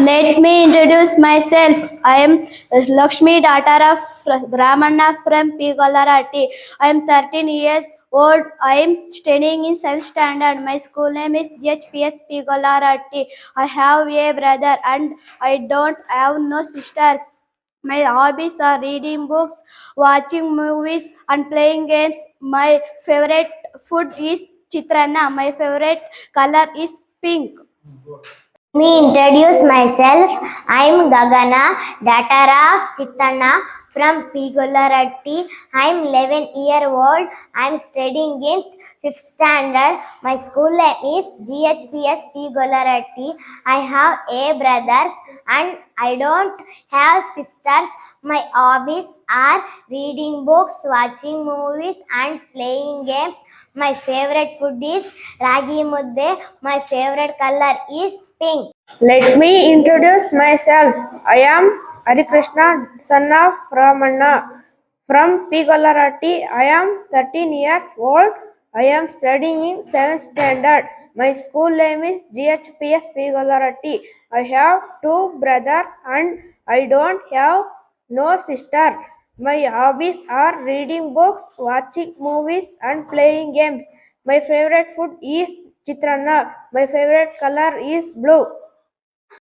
Let me introduce myself. I am Lakshmi, daughter of Brahmana from P. Golarati. I am 13 years old. I am studying in 7th standard. My school name is GHPS P. Golarati. I have a brother and I don't have no sisters. My hobbies are reading books, watching movies, and playing games. My favorite food is chitrana. My favorite color is pink. Me introduce myself. I am Gagana, daughter of Chitana from Pigolaratti. I am 11-year old. I am studying in 5th standard. My school name is GHPS Pigolaratti. I have 8 brothers and I don't have sisters. My hobbies are reading books, watching movies, and playing games. My favorite food is ragi mudde. My favorite color is pink. Let me introduce myself. I am Hari Krishna, son of Ramana from Pigolarati. I am 13 years old. I am studying in 7th standard. My school name is GHPS Pigolarati. I have 2 brothers and I don't have no sister. My hobbies are reading books, watching movies, and playing games. My favorite food is chitrana. My favorite color is blue.